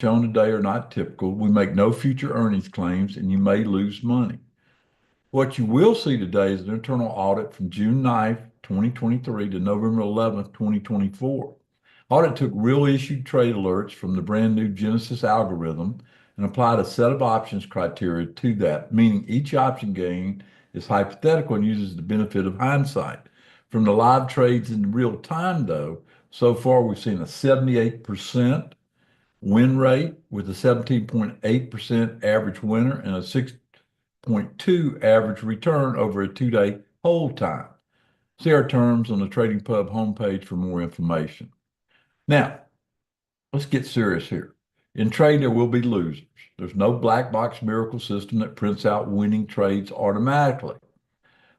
shown today are not typical. We make no future earnings claims, and you may lose money. What you will see today is an internal audit from June 9th, 2023 to November 11th, 2024. Audit took real issued trade alerts from the brand new Genesis algorithm and applied a set of options criteria to that, meaning each option gain is hypothetical and uses the benefit of hindsight. From the live trades in real time, though, so far we've seen a 78% win rate with a 17.8% average winner and a 6.2 average return over a 2-day hold time. See our terms on the Trading Pub homepage for more information. Now, let's get serious here. In trade, there will be losers. There's no black box miracle system that prints out winning trades automatically.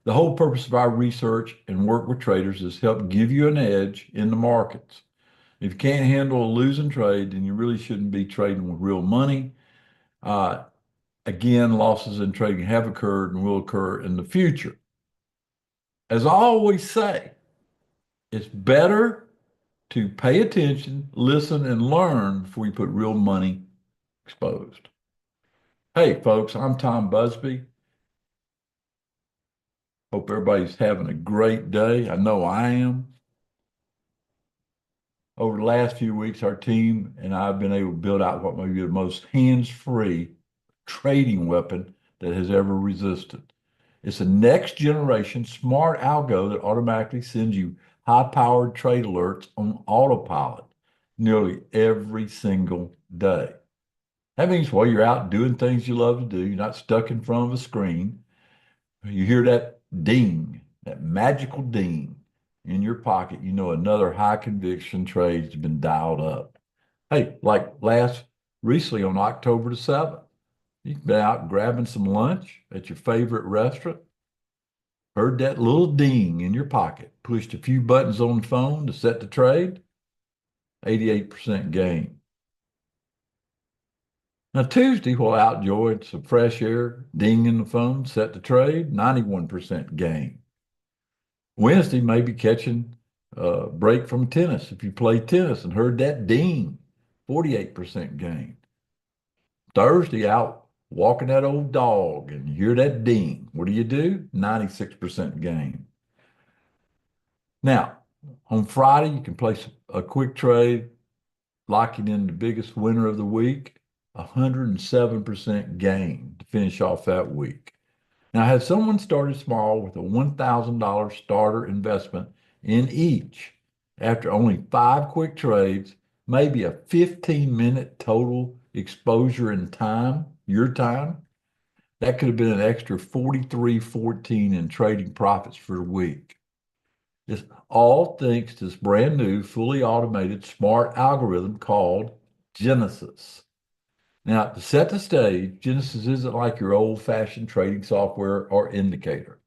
The whole purpose of our research and work with traders is to help give you an edge in the markets. If you can't handle a losing trade, then you really shouldn't be trading with real money. Again, losses in trading have occurred and will occur in the future. As I always say, it's better to pay attention, listen, and learn before you put real money exposed. Hey, folks, I'm Tom Busby. Hope everybody's having a great day. I know I am. Over the last few weeks, our team and I have been able to build out what may be the most hands-free trading weapon that has ever existed. It's a next generation smart algo that automatically sends you high-powered trade alerts on autopilot nearly every single day. That means while you're out doing things you love to do, you're not stuck in front of a screen. You hear that ding, that magical ding in your pocket, you know another high conviction trade has been dialed up. Hey, like recently on October the 7th, you've been out grabbing some lunch at your favorite restaurant, heard that little ding in your pocket, pushed a few buttons on the phone to set the trade, 88% gain. Now, Tuesday, while out enjoying some fresh air, ding in the phone, set the trade, 91% gain. Wednesday, maybe catching a break from tennis. If you play tennis and heard that ding, 48% gain. Thursday, out walking that old dog and you hear that ding. What do? 96% gain. Now, on Friday, you can place a quick trade, locking in the biggest winner of the week, 107% gain to finish off that week. Now, had someone started small with a $1,000 starter investment in each, after only 5 quick trades, maybe a 15-minute total exposure in time, your time, that could have been an extra 43.14 in trading profits for the week. It's all thanks to this brand new, fully automated, smart algorithm called Genesis. Now, to set the stage, Genesis isn't like your old-fashioned trading software or indicator.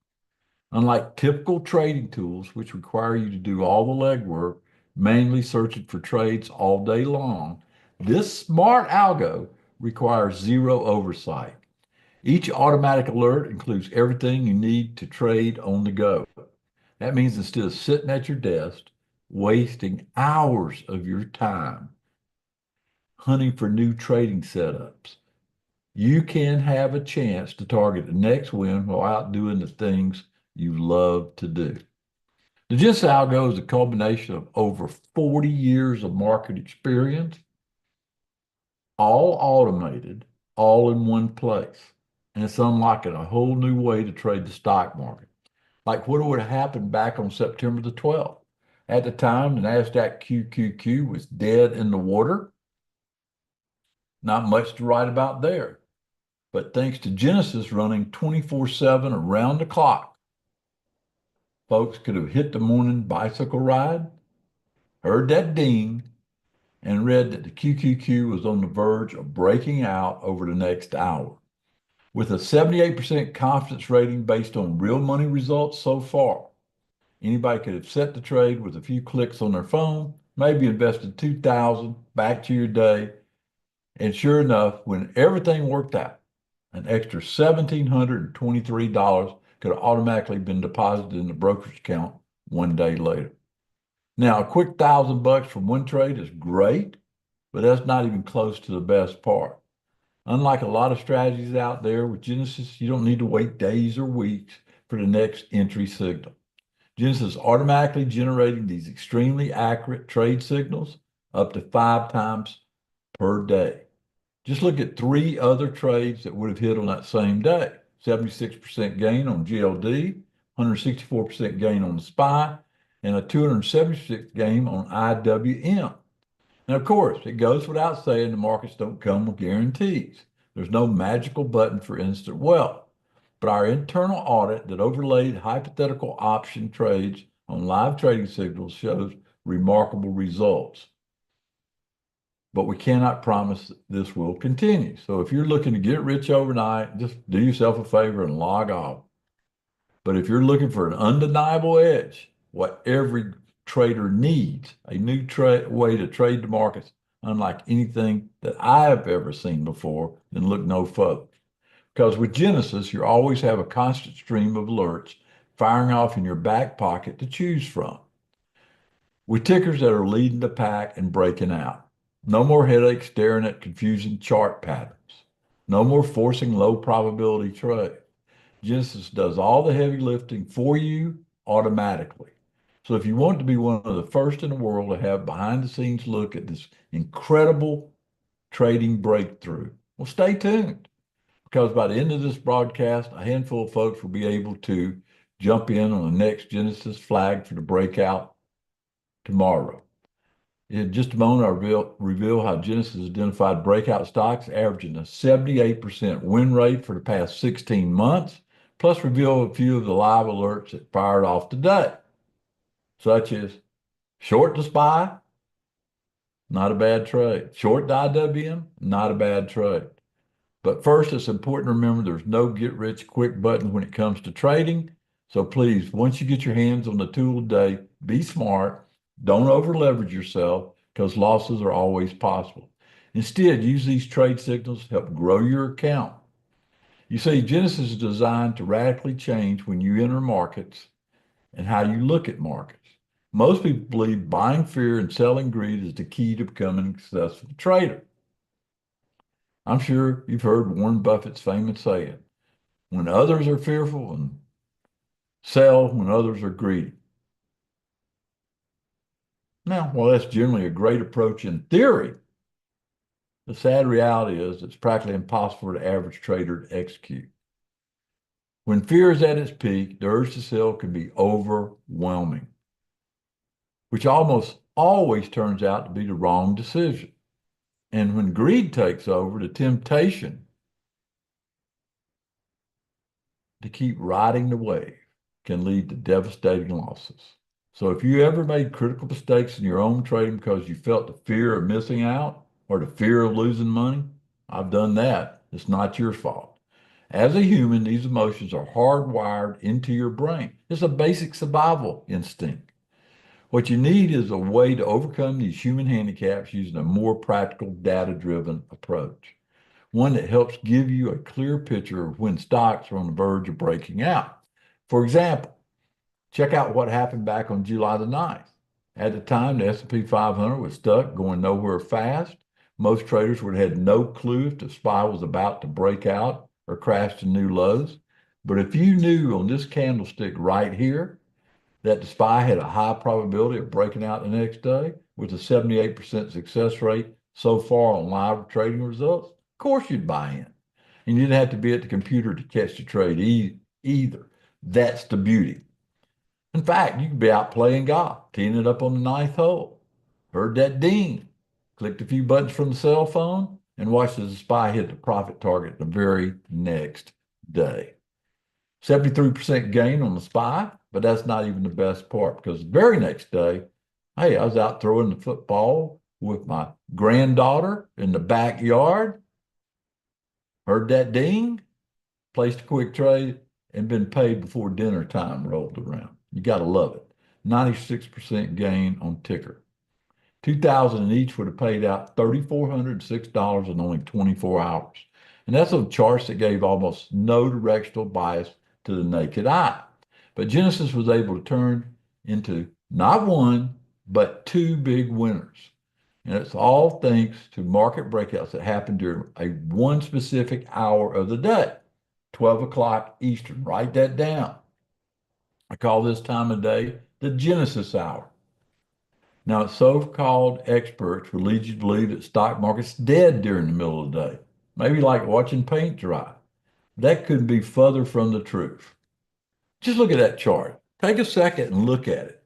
Unlike typical trading tools, which require you to do all the legwork, manually searching for trades all day long, this smart algo requires zero oversight. Each automatic alert includes everything you need to trade on the go. That means instead of sitting at your desk, wasting hours of your time hunting for new trading setups, you can have a chance to target the next win while out doing the things you love to do. The Genesis algo is a combination of over 40 years of market experience, all automated, all in one place. And it's unlocking a whole new way to trade the stock market. Like what would have happened back on September the 12th. At the time, the NASDAQ QQQ was dead in the water. Not much to write about there. But thanks to Genesis running 24/7 around the clock, folks could have hit the morning bicycle ride, heard that ding, and read that the QQQ was on the verge of breaking out over the next hour. With a 78% confidence rating based on real money results so far, anybody could have set the trade with a few clicks on their phone, maybe invested $2,000 back to your day, and sure enough, when everything worked out, an extra $1,723 could have automatically been deposited in the brokerage account one day later. Now, a quick $1,000 from one trade is great, but that's not even close to the best part. Unlike a lot of strategies out there with Genesis, you don't need to wait days or weeks for the next entry signal. Genesis is automatically generating these extremely accurate trade signals up to 5 times per day. Just look at 3 other trades that would have hit on that same day. 76% gain on GLD, 164% gain on the SPY, and a 276 gain on IWM. And of course, it goes without saying the markets don't come with guarantees. There's no magical button for instant wealth. But our internal audit that overlaid hypothetical option trades on live trading signals shows remarkable results. But we cannot promise this will continue. So if you're looking to get rich overnight, just do yourself a favor and log off. But if you're looking for an undeniable edge, what every trader needs, a new way to trade the markets, unlike anything that I have ever seen before, then look no further. Because with Genesis, you always have a constant stream of alerts firing off in your back pocket to choose from, with tickers that are leading the pack and breaking out. No more headaches staring at confusing chart patterns. No more forcing low probability trades. Genesis does all the heavy lifting for you automatically. So if you want to be one of the first in the world to have behind the scenes look at this incredible trading breakthrough, well, stay tuned, because by the end of this broadcast, a handful of folks will be able to jump in on the next Genesis flag for the breakout tomorrow. In just a moment, I'll reveal how Genesis identified breakout stocks averaging a 78% win rate for the past 16 months, plus reveal a few of the live alerts that fired off today, such as short the SPY, not a bad trade. Short the IWM, not a bad trade. But first, it's important to remember there's no get rich quick button when it comes to trading. So please, once you get your hands on the tool today, be smart. Don't over leverage yourself, because losses are always possible. Instead, use these trade signals to help grow your account. You see, Genesis is designed to radically change when you enter markets and how you look at markets. Most people believe buying fear and selling greed is the key to becoming a successful trader. I'm sure you've heard Warren Buffett's famous saying, when others are fearful, and sell when others are greedy. Now, while that's generally a great approach in theory, the sad reality is it's practically impossible for the average trader to execute. When fear is at its peak, the urge to sell can be overwhelming, which almost always turns out to be the wrong decision. And when greed takes over, the temptation to keep riding the wave can lead to devastating losses. So if you ever made critical mistakes in your own trading because you felt the fear of missing out or the fear of losing money, I've done that. It's not your fault. As a human, these emotions are hardwired into your brain. It's a basic survival instinct. What you need is a way to overcome these human handicaps using a more practical, data-driven approach. One that helps give you a clear picture of when stocks are on the verge of breaking out. For example, check out what happened back on July the 9th. At the time, the S&P 500 was stuck, going nowhere fast. Most traders would have had no clue if the SPY was about to break out or crash to new lows. But if you knew on this candlestick right here that the SPY had a high probability of breaking out the next day with a 78% success rate so far on live trading results, of course you'd buy in. And you didn't have to be at the computer to catch the trade either. That's the beauty. In fact, you could be out playing golf, teeing it up on the ninth hole. Heard that ding, clicked a few buttons from the cell phone, and watched as the SPY hit the profit target the very next day. 73% gain on the SPY, but that's not even the best part, because the very next day, hey, I was out throwing the football with my granddaughter in the backyard, heard that ding, placed a quick trade, and been paid before dinner time rolled around. You got to love it. 96% gain on ticker. $2,000 each would have paid out $3,406 in only 24 hours. And that's on charts that gave almost no directional bias to the naked eye. But Genesis was able to turn into not one, but two big winners. And it's all thanks to market breakouts that happen during a one specific hour of the day, 12 o'clock Eastern. Write that down. I call this time of day the Genesis hour. Now, so-called experts would lead you to believe that stock market's dead during the middle of the day, maybe like watching paint dry. That couldn't be further from the truth. Just look at that chart. Take a second and look at it.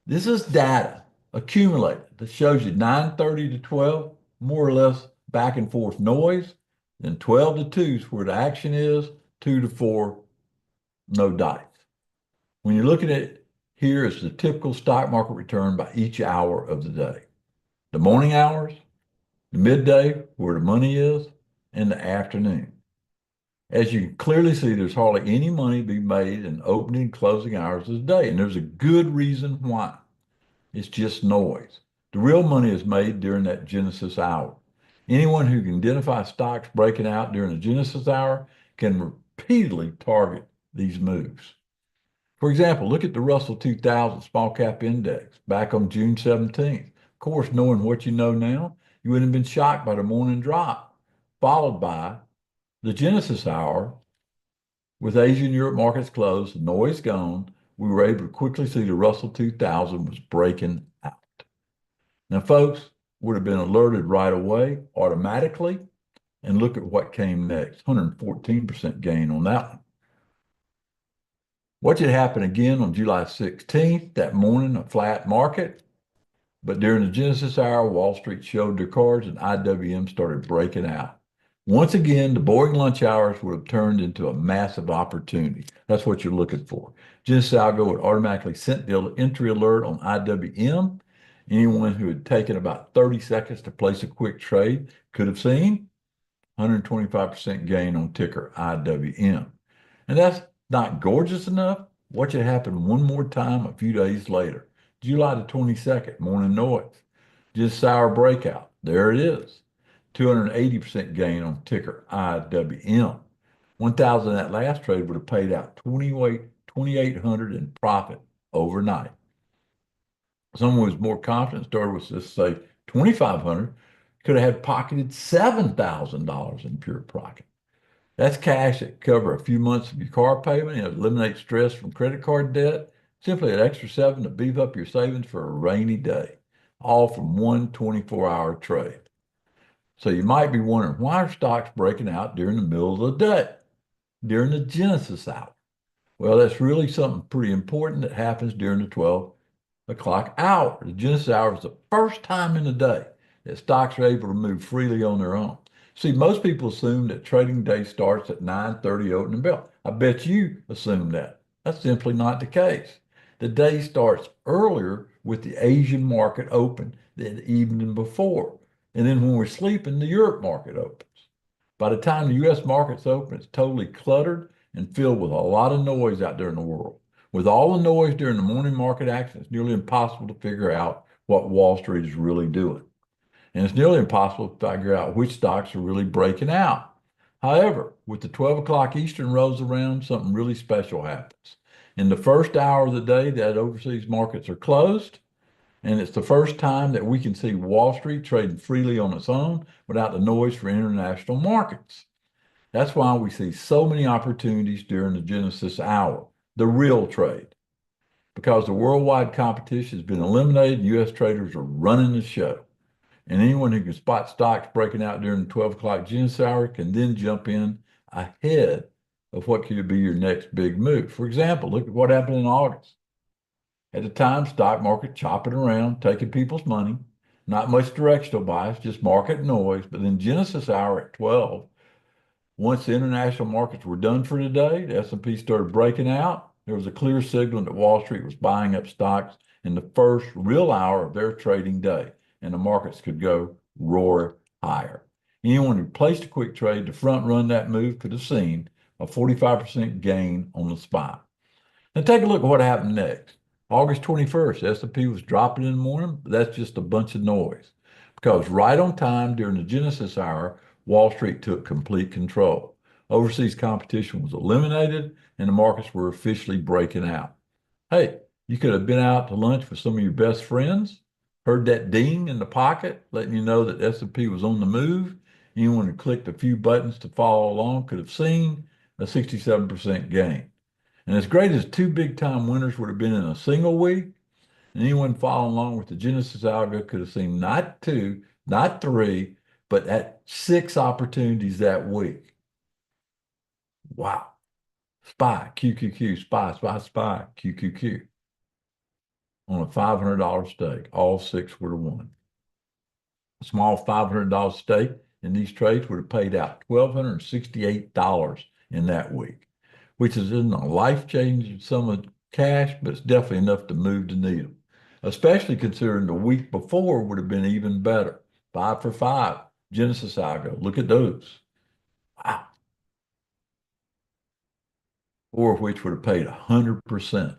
This is data accumulated that shows you 9:30 to 12, more or less back and forth noise, then 12 to 2 is where the action is, 2 to 4, no dice. When you're looking at it, here is the typical stock market return by each hour of the day. The morning hours, the midday, where the money is, and the afternoon. As you can clearly see, there's hardly any money to be made in opening and closing hours of the day, and there's a good reason why. It's just noise. The real money is made during that Genesis hour. Anyone who can identify stocks breaking out during the Genesis hour can repeatedly target these moves. For example, look at the Russell 2000 small cap index back on June 17th. Of course, knowing what you know now, you wouldn't have been shocked by the morning drop, followed by the Genesis hour. With Asia and Europe markets closed, the noise gone, we were able to quickly see the Russell 2000 was breaking out. Now, folks would have been alerted right away, automatically, and look at what came next, 114% gain on that one. Watch it happen again on July 16th, that morning, a flat market. But during the Genesis hour, Wall Street showed their cards and IWM started breaking out. Once again, the boring lunch hours would have turned into a massive opportunity. That's what you're looking for. Genesis algo would automatically send the entry alert on IWM. Anyone who had taken about 30 seconds to place a quick trade could have seen 125% gain on ticker IWM. And that's not gorgeous enough. Watch it happen one more time a few days later. July the 22nd, morning noise. Just sour breakout. There it is. 280% gain on ticker IWM. 1,000 that last trade would have paid out 2,800 in profit overnight. Someone who's more confident started with, let's say, 2,500, could have had pocketed $7,000 in pure profit. That's cash that cover a few months of your car payment and eliminate stress from credit card debt. Simply an extra seven to beef up your savings for a rainy day, all from one 24-hour trade. So you might be wondering, why are stocks breaking out during the middle of the day, during the Genesis hour? Well, that's really something pretty important that happens during the 12 o'clock hour. The Genesis hour is the first time in the day that stocks are able to move freely on their own. See, most people assume that trading day starts at 9:30 opening bell. I bet you assume that. That's simply not the case. The day starts earlier with the Asian market open than the evening before. And then when we're sleeping, the Europe market opens. By the time the U.S. market's open, it's totally cluttered and filled with a lot of noise out there in the world. With all the noise during the morning market action, it's nearly impossible to figure out what Wall Street is really doing. And it's nearly impossible to figure out which stocks are really breaking out. However, with the 12 o'clock Eastern rolls around, something really special happens. In the first hour of the day that overseas markets are closed, and it's the first time that we can see Wall Street trading freely on its own without the noise for international markets. That's why we see so many opportunities during the Genesis hour, the real trade. Because the worldwide competition has been eliminated, U.S. traders are running the show. And anyone who can spot stocks breaking out during the 12 o'clock Genesis hour can then jump in ahead of what could be your next big move. For example, look at what happened in August. At the time, stock market chopping around, taking people's money, not much directional bias, just market noise. But then Genesis hour at 12, once the international markets were done for today, the S&P started breaking out. There was a clear signal that Wall Street was buying up stocks in the first real hour of their trading day, and the markets could go roar higher. Anyone who placed a quick trade to front run that move could have seen a 45% gain on the spot. Now take a look at what happened next. August 21st, S&P was dropping in the morning, but that's just a bunch of noise. Because right on time during the Genesis hour, Wall Street took complete control. Overseas competition was eliminated and the markets were officially breaking out. Hey, you could have been out to lunch with some of your best friends, Heard that ding in the pocket, letting you know that S&P was on the move. Anyone who clicked a few buttons to follow along could have seen a 67% gain. And as great as two big time winners would have been in a single week, and anyone following along with the Genesis algo could have seen not two, not three, but at 6 opportunities that week. Wow. SPY, QQQ, SPY, SPY, SPY, QQQ on a $500 stake. All 6 would have won. A small $500 stake in these trades would have paid out $1,268 in that week, which isn't a life-changing sum of cash, but it's definitely enough to move the needle, especially considering the week before would have been even better. 5 for 5, Genesis algo. Look at those. Wow. 4 of which would have paid 100%.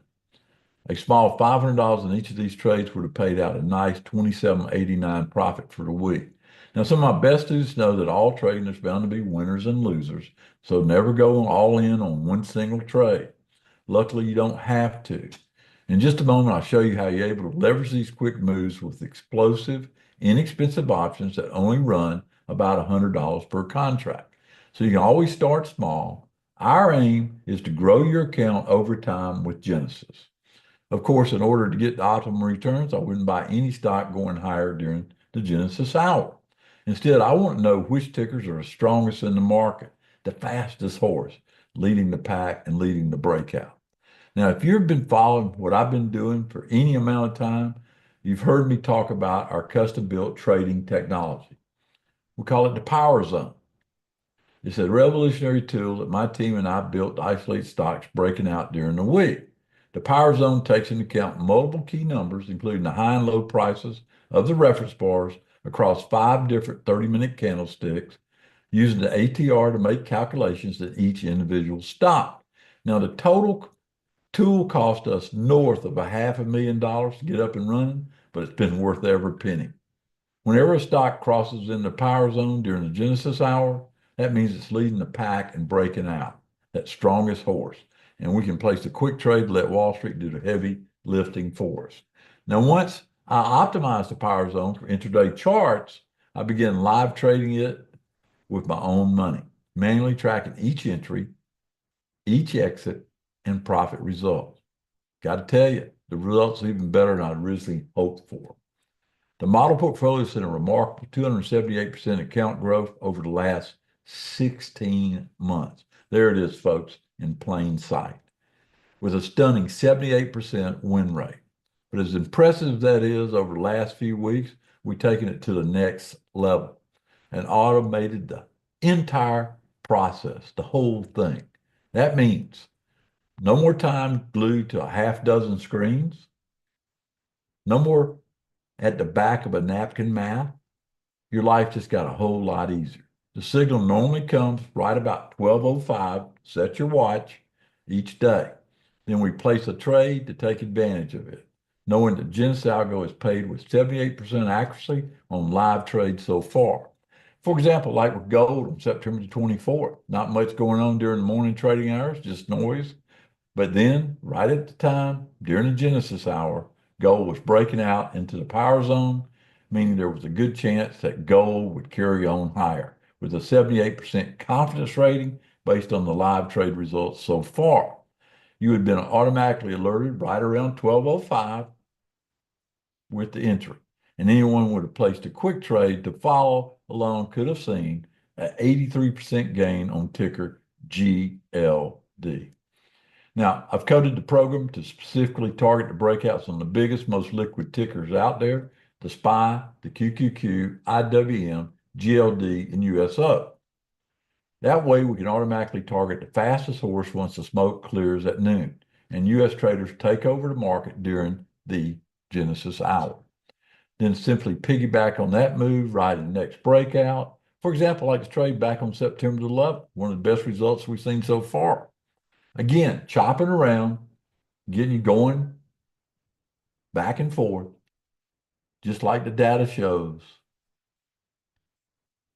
A small $500 in each of these trades would have paid out a nice $27.89 profit for the week. Now, some of my best students know that all trading is bound to be winners and losers, so never go all in on one single trade. Luckily, you don't have to. In just a moment, I'll show you how you're able to leverage these quick moves with explosive, inexpensive options that only run about $100 per contract. So you can always start small. Our aim is to grow your account over time with Genesis. Of course, in order to get the optimal returns, I wouldn't buy any stock going higher during the Genesis hour. Instead, I want to know which tickers are the strongest in the market, the fastest horse, leading the pack and leading the breakout. Now, if you've been following what I've been doing for any amount of time, you've heard me talk about our custom-built trading technology. We call it the Power Zone. It's a revolutionary tool that my team and I built to isolate stocks breaking out during the week. The Power Zone takes into account multiple key numbers, including the high and low prices of the reference bars across 5 different 30-minute candlesticks, using the ATR to make calculations in each individual stock. Now, the total tool cost us north of $500,000 to get up and running, but it's been worth every penny. Whenever a stock crosses in the Power Zone during the Genesis hour, that means it's leading the pack and breaking out, that strongest horse. And we can place a quick trade to let Wall Street do the heavy lifting for us. Now, once I optimize the Power Zone for intraday charts, I begin live trading it with my own money, manually tracking each entry, each exit, and profit results. Got to tell you, the results are even better than I originally hoped for. The model portfolio has seen a remarkable 278% account growth over the last 16 months. There it is, folks, in plain sight, with a stunning 78% win rate. But as impressive as that is over the last few weeks, we've taken it to the next level and automated the entire process, the whole thing. That means no more time glued to a half dozen screens, no more at the back of a napkin math. Your life just got a whole lot easier. The signal normally comes right about 12:05, set your watch each day. Then we place a trade to take advantage of it, knowing that Genesis algo is paid with 78% accuracy on live trades so far. For example, like with gold on September the 24th, not much going on during the morning trading hours, just noise. But then, right at the time, during the Genesis hour, gold was breaking out into the Power Zone, meaning there was a good chance that gold would carry on higher, with a 78% confidence rating based on the live trade results so far. You had been automatically alerted right around 12:05 with the entry, and anyone would have placed a quick trade to follow along could have seen an 83% gain on ticker GLD. Now, I've coded the program to specifically target the breakouts on the biggest, most liquid tickers out there, the SPY, the QQQ, IWM, GLD, and USO. That way, we can automatically target the fastest horse once the smoke clears at noon, and U.S. traders take over the market during the Genesis hour. Then simply piggyback on that move, ride the next breakout. For example, like the trade back on September 11th, one of the best results we've seen so far. Again, chopping around, getting you going back and forth, just like the data shows.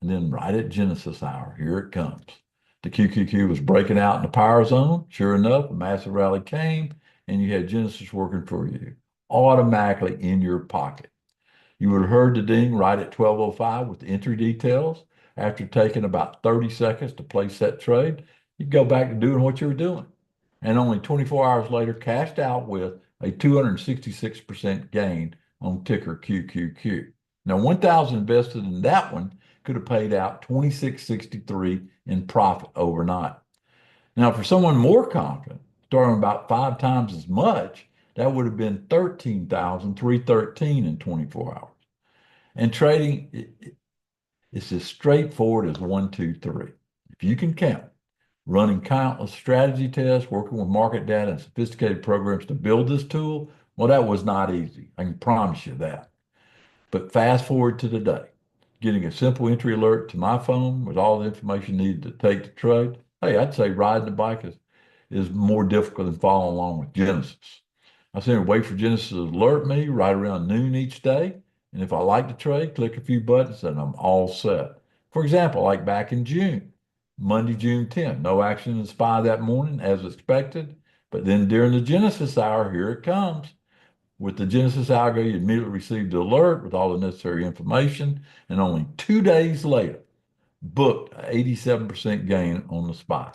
And then right at Genesis hour, here it comes. The QQQ was breaking out in the Power Zone. Sure enough, a massive rally came, and you had Genesis working for you, automatically in your pocket. You would have heard the ding right at 12:05 with the entry details. After taking about 30 seconds to place that trade, you go back to doing what you were doing. And only 24 hours later, cashed out with a 266% gain on ticker QQQ. Now, 1,000 invested in that one could have paid out 2663 in profit overnight. Now, for someone more confident, starting about 5 times as much, that would have been 13,313 in 24 hours. And trading is as straightforward as one, two, three. If you can count, running countless strategy tests, working with market data and sophisticated programs to build this tool, well, that was not easy. I can promise you that. But fast forward to today, getting a simple entry alert to my phone with all the information needed to take the trade. Hey, I'd say riding the bike is more difficult than following along with Genesis. I simply wait for Genesis to alert me right around noon each day. And if I like the trade, click a few buttons and I'm all set. For example, like back in June, Monday, June 10th, no action in the SPY that morning as expected. But then during the Genesis hour, here it comes. With the Genesis algo, you immediately received the alert with all the necessary information. And only 2 days later, booked an 87% gain on the SPY.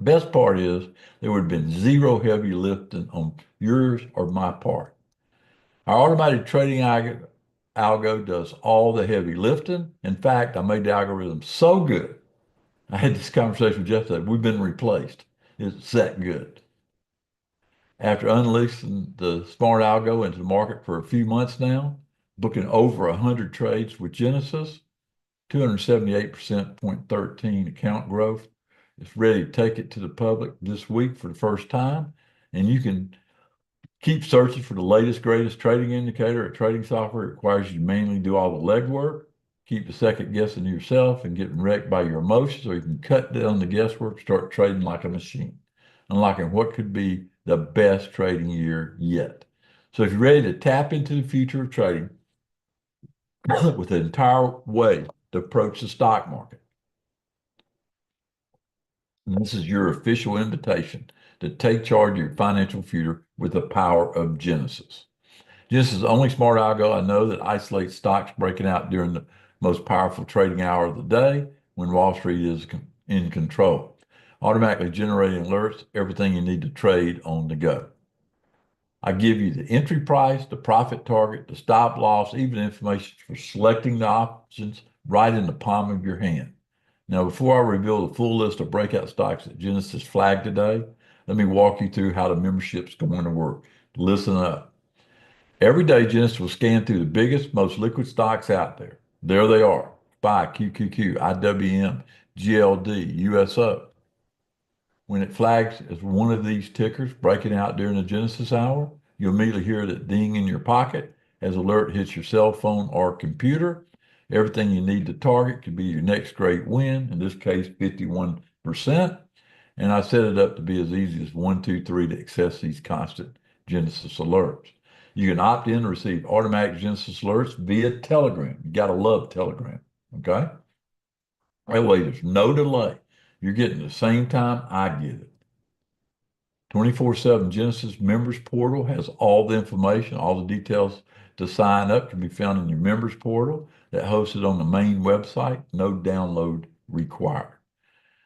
Best part is there would have been zero heavy lifting on yours or my part. Our automated trading algo does all the heavy lifting. In fact, I made the algorithm so good. I had this conversation with Jeff that we've been replaced. It's that good. After unleashing the smart algo into the market for a few months now, booking over 100 trades with Genesis, 278% 0.13 account growth. It's ready to take it to the public this week for the first time. And you can keep searching for the latest, greatest trading indicator or trading software. It requires you to manually do all the legwork, keep the second guessing yourself and getting wrecked by your emotions, or you can cut down the guesswork, start trading like a machine, unlocking what could be the best trading year yet. So if you're ready to tap into the future of trading with an entire way to approach the stock market, and this is your official invitation to take charge of your financial future with the power of Genesis. Genesis is the only smart algo I know that isolates stocks breaking out during the most powerful trading hour of the day when Wall Street is in control, automatically generating alerts, everything you need to trade on the go. I give you the entry price, the profit target, the stop loss, even information for selecting the options right in the palm of your hand. Now, before I reveal the full list of breakout stocks that Genesis flagged today, let me walk you through how the membership's going to work. Listen up. Every day, Genesis will scan through the biggest, most liquid stocks out there. There they are: SPY, QQQ, IWM, GLD, USO. When it flags as one of these tickers breaking out during the Genesis hour, you'll immediately hear that ding in your pocket as alert hits your cell phone or computer. Everything you need to target could be your next great win, in this case, 51%. And I set it up to be as easy as 1, 2, 3 to access these constant Genesis alerts. You can opt in to receive automatic Genesis alerts via Telegram. You got to love Telegram, okay? That way, there's no delay. You're getting the same time I get it. 24/7 Genesis members portal has all the information, all the details to sign up can be found in your members portal that hosted on the main website. No download required.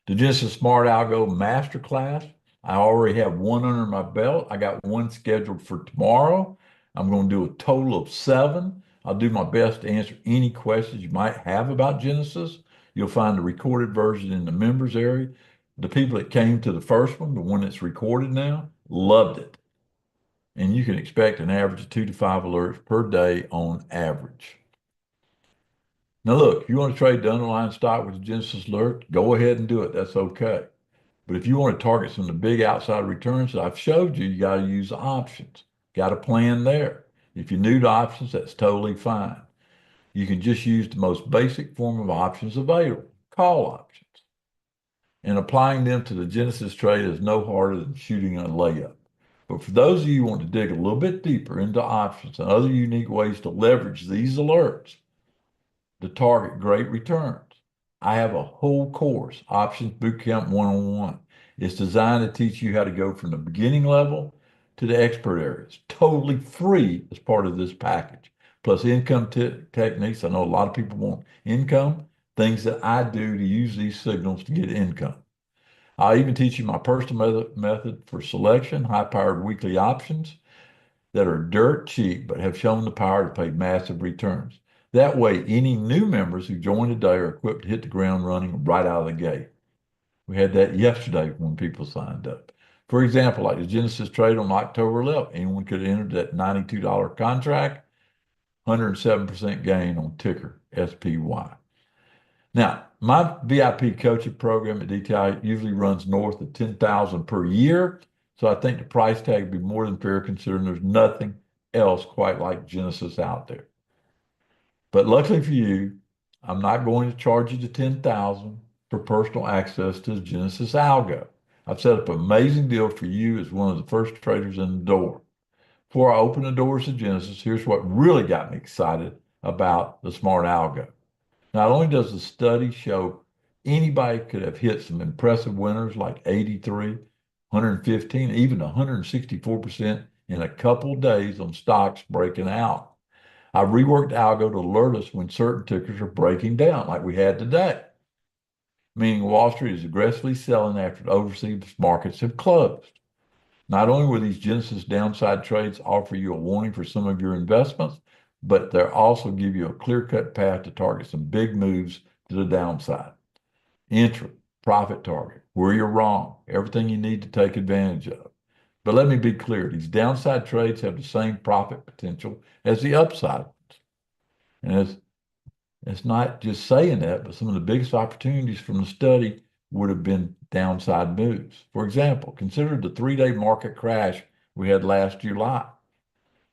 The Genesis Smart Algo Masterclass, I already have one under my belt. I got one scheduled for tomorrow. I'm going to do a total of 7. I'll do my best to answer any questions you might have about Genesis. You'll find the recorded version in the members area. The people that came to the first one, the one that's recorded now, loved it. And you can expect an average of 2 to 5 alerts per day on average. Now, look, if you want to trade the underlying stock with the Genesis alert, go ahead and do it. That's okay. But if you want to target some of the big outside returns that I've showed you, you got to use the options. Got a plan there. If you're new to options, that's totally fine. You can just use the most basic form of options available, call options. And applying them to the Genesis trade is no harder than shooting a layup. But for those of you who want to dig a little bit deeper into options and other unique ways to leverage these alerts to target great returns, I have a whole course, Options Bootcamp 101. It's designed to teach you how to go from the beginning level to the expert areas, totally free as part of this package. plus income techniques. I know a lot of people want income, things that I do to use these signals to get income. I'll even teach you my personal method for selection, high-powered weekly options that are dirt cheap but have shown the power to pay massive returns. That way, any new members who join today are equipped to hit the ground running right out of the gate. We had that yesterday when people signed up. For example, like the Genesis trade on October 11th, anyone could enter that $92 contract, 107% gain on ticker SPY. Now, my VIP coaching program at DTI usually runs north of $10,000 per year. So I think the price tag would be more than fair considering there's nothing else quite like Genesis out there. But luckily for you, I'm not going to charge you the $10,000 for personal access to the Genesis algo. I've set up an amazing deal for you as one of the first traders in the door. Before I open the doors to Genesis, here's what really got me excited about the smart algo. Not only does the study show anybody could have hit some impressive winners like 83, 115, even 164% in a couple days on stocks breaking out. I've reworked algo to alert us when certain tickers are breaking down, like we had today, meaning Wall Street is aggressively selling after the overseas markets have closed. Not only will these Genesis downside trades offer you a warning for some of your investments, but they'll also give you a clear-cut path to target some big moves to the downside. Entry, profit target, where you're wrong, everything you need to take advantage of. But let me be clear, these downside trades have the same profit potential as the upside. And it's not just saying that, but some of the biggest opportunities from the study would have been downside moves. For example, consider the 3-day market crash we had last July.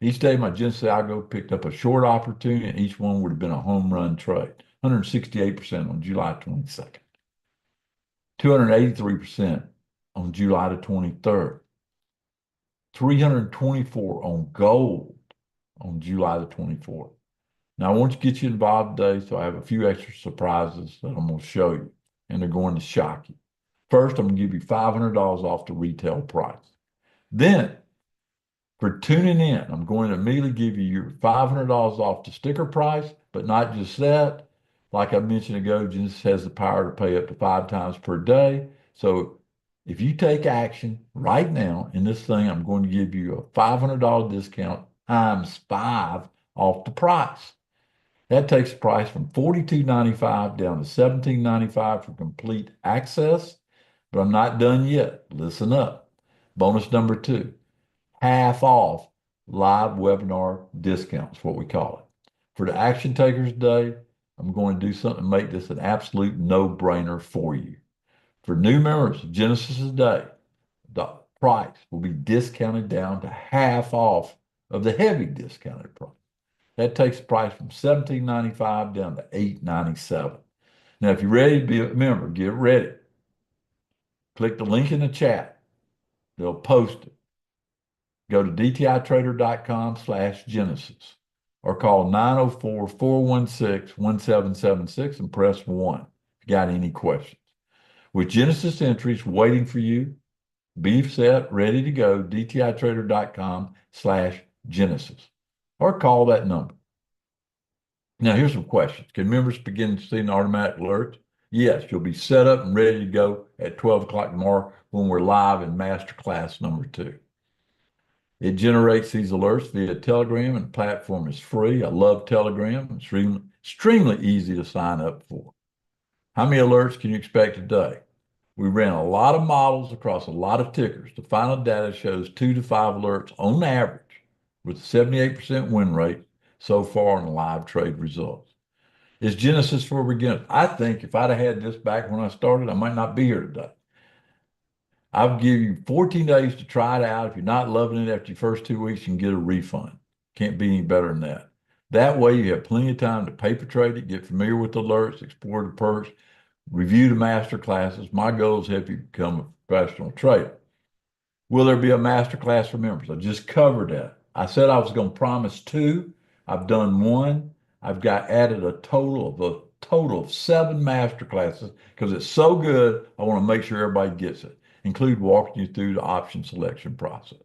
Each day, my Genesis algo picked up a short opportunity, and each one would have been a home run trade. 168% on July 22nd, 283% on July the 23rd, 324 on gold on July the 24th. Now, I want to get you involved today, so I have a few extra surprises that I'm going to show you, and they're going to shock you. First, I'm going to give you $500 off the retail price. Then, for tuning in, I'm going to immediately give you your $500 off the sticker price, but not just that. Like I mentioned ago, Genesis has the power to pay up to 5 times per day. So if you take action right now in this thing, I'm going to give you a $500 discount times 5 off the price. That takes the price from $42.95 down to $17.95 for complete access. But I'm not done yet. Listen up. Bonus number 2, half off live webinar discounts, what we call it. For the action takers today, I'm going to do something to make this an absolute no-brainer for you. For new members of Genesis today, the price will be discounted down to half off of the heavy discounted price. That takes the price from $17.95 down to $8.97. Now, if you're ready to be a member, get ready. Click the link in the chat. They'll post it. Go to dtitrader.com/Genesis or call 904-416-1776 and press 1 if you got any questions. With Genesis entries waiting for you, be set, ready to go, dtitrader.com/Genesis or call that number. Now, here's some questions. Can members begin seeing automatic alerts? Yes, you'll be set up and ready to go at 12 o'clock tomorrow when we're live in Masterclass number 2. It generates these alerts via Telegram, and the platform is free. I love Telegram. It's extremely easy to sign up for. How many alerts can you expect today? We ran a lot of models across a lot of tickers. The final data shows 2 to 5 alerts on average with 78% win rate so far in the live trade results. Is Genesis for beginners? I think if I'd have had this back when I started, I might not be here today. I'll give you 14 days to try it out. If you're not loving it after your first 2 weeks, you can get a refund. Can't be any better than that. That way you have plenty of time to paper trade it, get familiar with the alerts, explore the perks, review the master classes. My goal is to help you become a professional trader. Will there be a master class for members? I just covered that. I said I was going to promise 2. I've done 1. I've got added a total of 7 master classes because it's so good. I want to make sure everybody gets it, include walking you through the option selection process.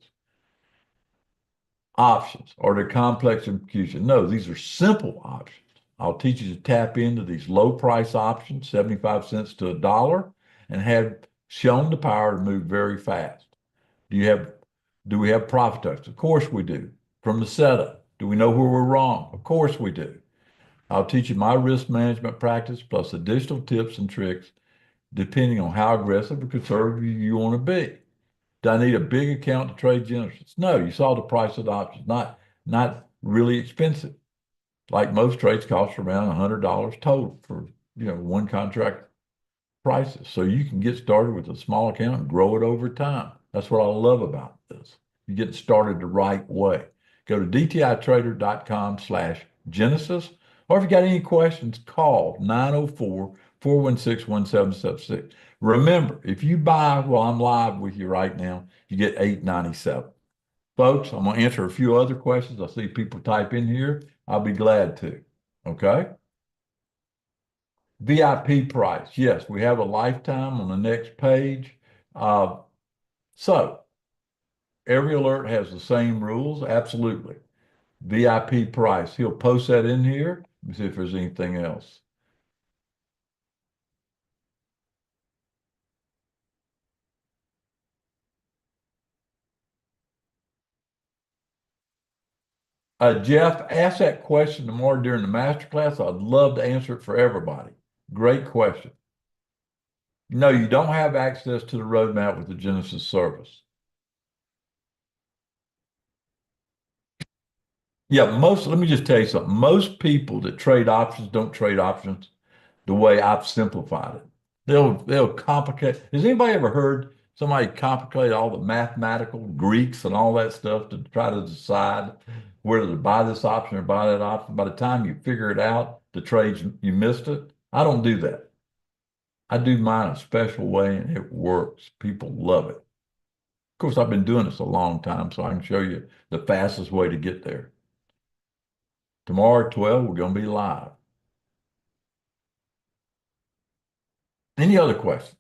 options? Are they complex and confusing? No, these are simple options. I'll teach you to tap into these low price options, 75 cents to a dollar, and have shown the power to move very fast. Do you have, do we have profit targets? Of course we do. From the setup, do we know where we're wrong? Of course we do. I'll teach you my risk management practice plus additional tips and tricks depending on how aggressive or conservative you want to be. Do I need a big account to trade Genesis? No, you saw the price of the options, not really expensive. Like most trades cost around $100 total for one contract prices. So you can get started with a small account and grow it over time. That's what I love about this. You get started the right way. Go to dtitrader.com/Genesis, or if you got any questions, call 904-416-1776. Remember, if you buy while I'm live with you right now, you get $8.97. Folks, I'm going to answer a few other questions. I see people type in here. I'll be glad to. Okay? VIP price. Yes, we have a lifetime on the next page. Uh, so every alert has the same rules. Absolutely. VIP price. He'll post that in here. Let me see if there's anything else. Jeff, ask that question tomorrow during the master class. I'd love to answer it for everybody. Great question. No, you don't have access to the roadmap with the Genesis service. Yeah, let me just tell you something. Most people that trade options don't trade options the way I've simplified it. They'll complicate. Has anybody ever heard somebody complicate all the mathematical Greeks and all that stuff to try to decide whether to buy this option or buy that option? By the time you figure it out, the trades you missed it. I don't do that. I do mine a special way and it works. People love it. Of course, I've been doing this a long time, so I can show you the fastest way to get there. Tomorrow at 12, we're going to be live. Any other questions?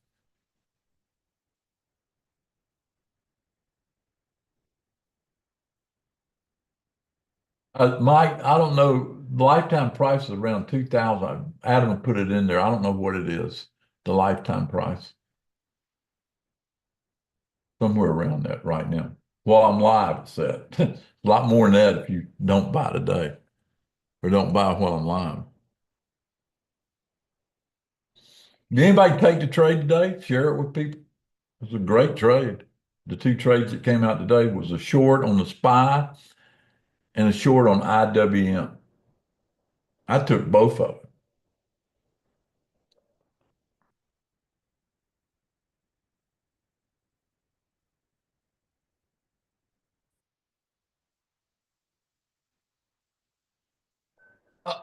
Mike, I don't know. The lifetime price is around 2000. Adam put it in there. I don't know what it is, the lifetime price. Somewhere around that right now. Well, I'm live, it said. A lot more than that if you don't buy today or don't buy while I'm live. Did anybody take the trade today? Share it with people. It was a great trade. The two trades that came out today was a short on the SPY and a short on IWM. I took both of them.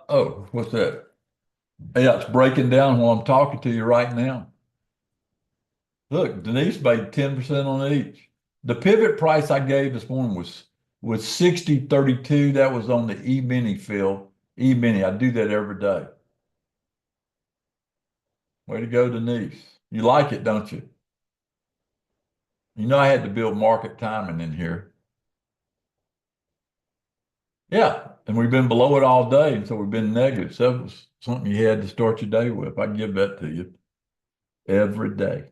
Oh, what's that? Yeah, it's breaking down while I'm talking to you right now. Look, Denise made 10% on each. The pivot price I gave this morning was 60.32. That was on the E-mini fill. E-mini, I do that every day. Way to go, Denise. You like it, don't you? You know I had to build market timing in here. Yeah, and we've been below it all day, and so we've been negative. So that was something you had to start your day with. I give that to you every day.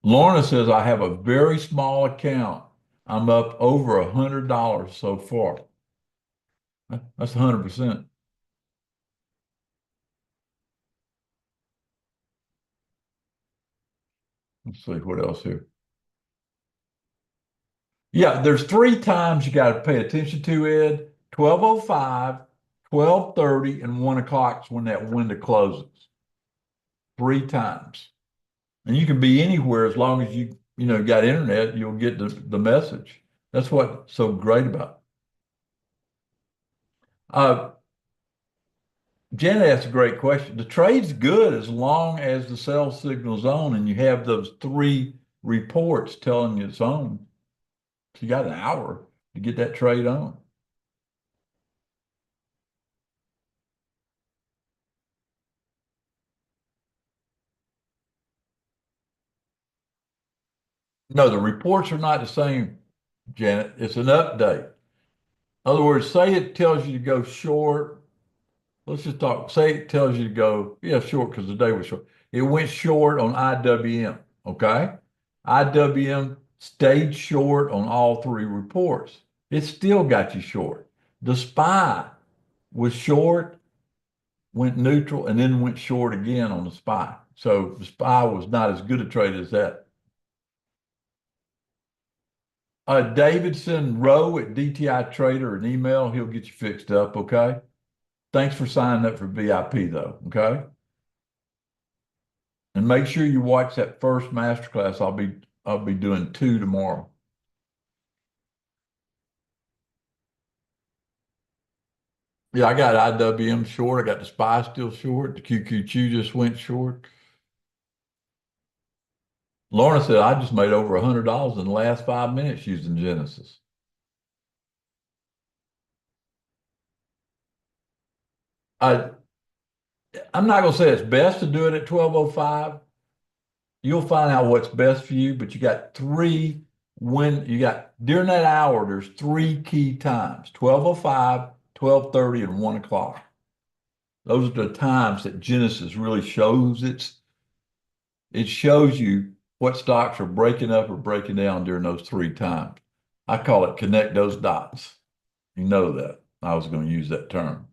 Lorna says, I have a very small account. I'm up over $100 so far. That's 100%. Let's see what else here. Yeah, there's three times you got to pay attention to, Ed. 12:05, 12:30, and 1 o'clock is when that window closes. Three times. And you can be anywhere as long as you got internet, you'll get the message. That's what's so great about it. Uh, Janet asked a great question. The trade's good as long as the sell signal's on and you have those three reports telling you it's on. So you got an hour to get that trade on. No, the reports are not the same, Janet. It's an update. In other words, say it tells you to go short. Let's just talk. Say it tells you to go, yeah, short because the day was short. It went short on IWM, okay? IWM stayed short on all three reports. It still got you short. The SPY was short, went neutral, and then went short again on the SPY. So the SPY was not as good a trade as that. Davidson Rowe at DTI Trader, an email, he'll get you fixed up, okay? Thanks for signing up for VIP though, okay? And make sure you watch that first masterclass. I'll be doing two tomorrow. Yeah, I got IWM short. I got the SPY still short. The QQQ just went short. Lorna said I just made over $100 in the last 5 minutes using Genesis. I I'm not gonna say it's best to do it at 12:05. You'll find out what's best for you, but you got you got during that hour, there's three key times: 12:05, 12:30, and 1 o'clock. Those are the times that Genesis really it shows you what stocks are breaking up or breaking down during those three times. I call it connect those dots. You know that. I was going to use that term.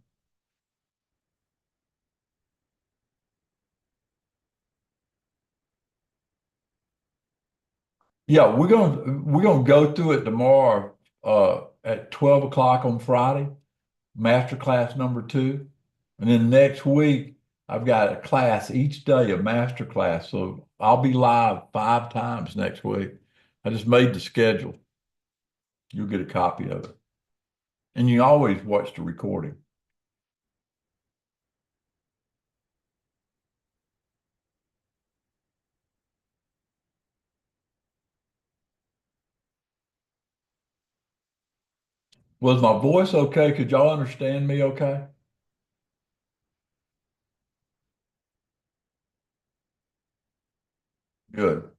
Yeah, we're gonna go through it tomorrow at 12 o'clock on Friday, masterclass number two. And then next week, I've got a class each day, a masterclass. So I'll be live 5 times next week. I just made the schedule. You'll get a copy of it. And you always watch the recording. Was my voice okay? Could y'all understand me okay? Good.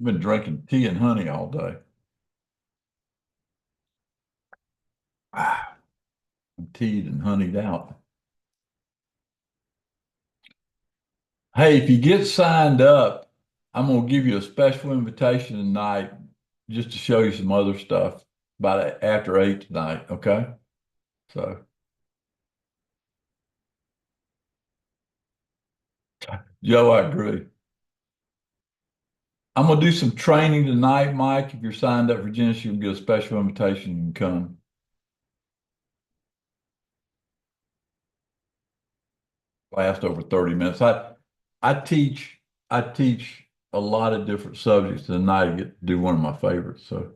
I've been drinking tea and honey all day. Ah, I'm teed and honeyed out. Hey, if you get signed up, I'm going to give you a special invitation tonight just to show you some other stuff about after 8 tonight, okay? So, Joe, I agree. I'm going to do some training tonight, Mike. If you're signed up for Genesis, you'll get a special invitation. You can come. Last over 30 minutes. I teach I teach a lot of different subjects, and tonight I get to do one of my favorites. So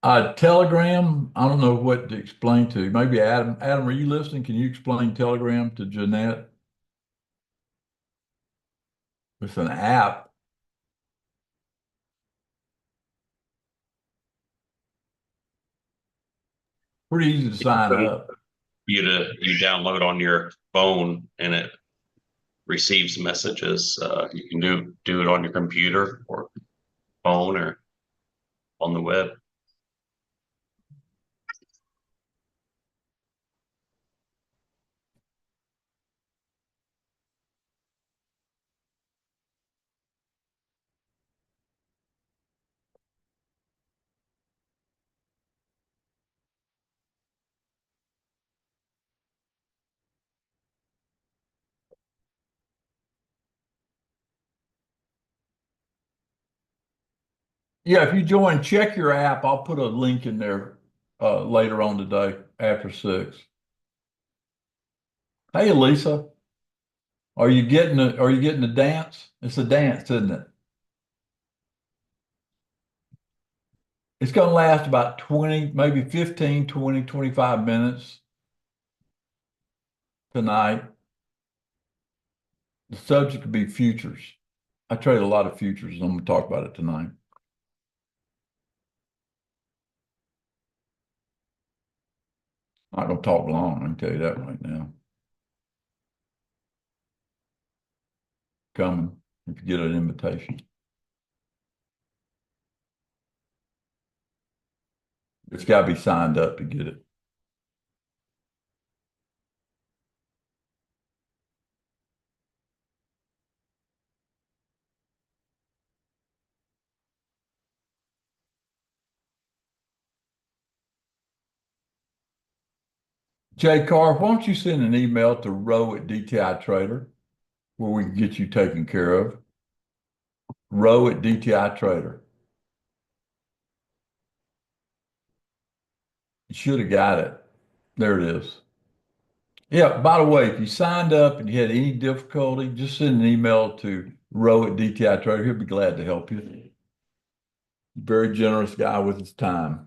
Telegram, I don't know what to explain to you. Maybe Adam. Adam, are you listening? Can you explain Telegram to Jeanette? It's an app. Pretty easy to sign up. You download on your phone and it receives messages. You can do it on your computer or phone or on the web. Yeah, if you join, check your app. I'll put a link in there later on today after 6. Hey, Lisa, are you getting the dance? It's a dance, isn't it? It's going to last about 20, maybe 15, 20, 25 minutes tonight. The subject could be futures. I trade a lot of futures, and I'm going to talk about it tonight. I'm not going to talk long, I can tell you that right now. Coming. if you get an invitation. It's got to be signed up to get it. Jay Carr, why don't you send an email to Row at DTI Trader where we can get you taken care of? Row at DTI Trader. You should have got it. There it is. Yeah, by the way, if you signed up and you had any difficulty, just send an email to Row at DTI Trader. He'll be glad to help you. Very generous guy with his time.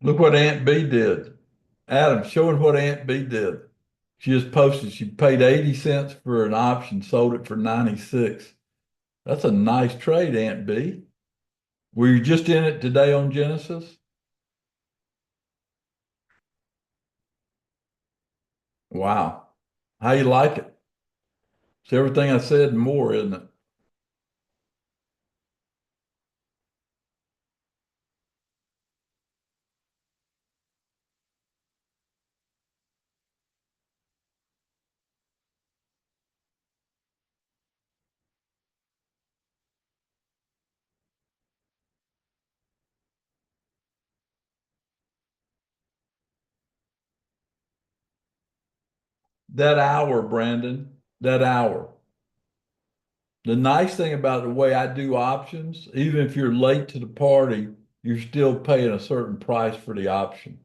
Look what Aunt B did. Adam, showing what Aunt B did. She just posted she paid 80 cents for an option, sold it for 96. That's a nice trade, Aunt B. Were you just in it today on Genesis? Wow. How you like it? It's everything I said and more, isn't it? That hour, Brandon, that hour. The nice thing about the way I do options, even if you're late to the party, you're still paying a certain price for the option.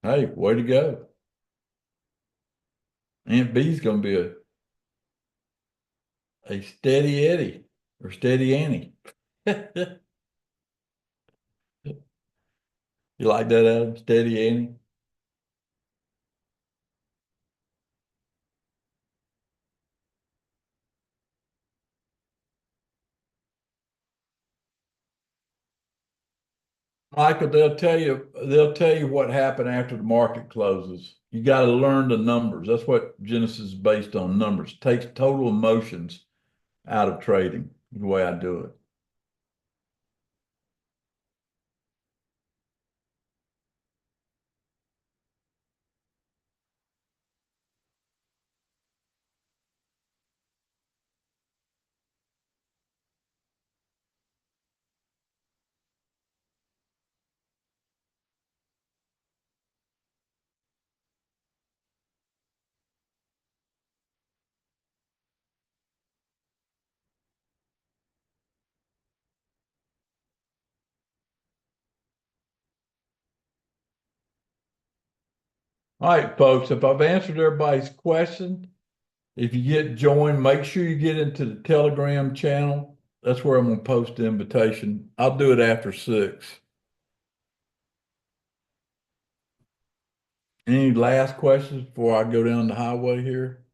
Hey, way to go. Aunt B's going to be a steady Eddie or steady Annie. You like that, Adam? Steady Annie? Michael, they'll tell you what happened after the market closes. You got to learn the numbers. That's what Genesis is based on, numbers. Takes total emotions out of trading, the way I do it. All right, folks, if I've answered everybody's question, if you get joined, make sure you get into the Telegram channel. That's where I'm going to post the invitation. I'll do it after 6. Any last questions before I go down the highway here?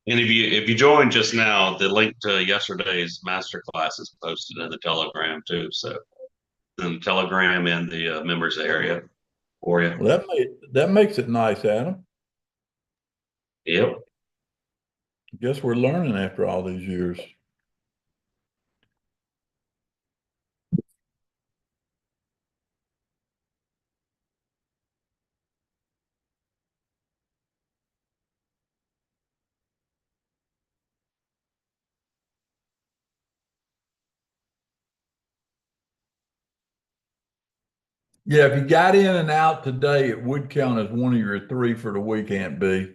And if you joined just now, the link to yesterday's masterclass is posted in the Telegram too. So in the Telegram and the members area for you. Well, that makes it nice, Adam. Yep. Guess we're learning after all these years. Yeah, if you got in and out today, it would count as one of your three for the week, Aunt B.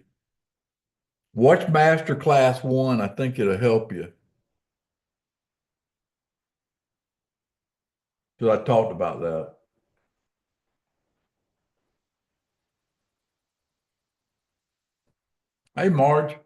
Watch Master Class 1. I think it'll help you. Because I talked about that. Hey, Marge.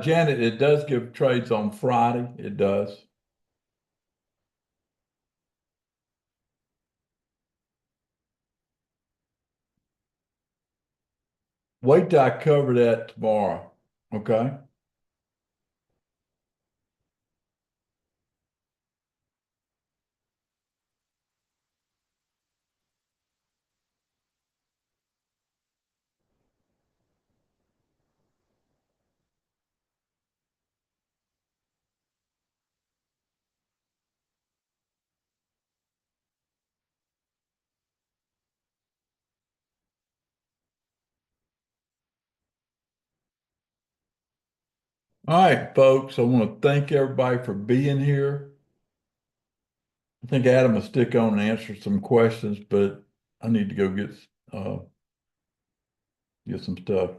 Janet, it does give trades on Friday. It does. Wait till I cover that tomorrow. Okay. All right, folks. I want to thank everybody for being here. I think Adam will stick on and answer some questions, but I need to go uh, get some stuff.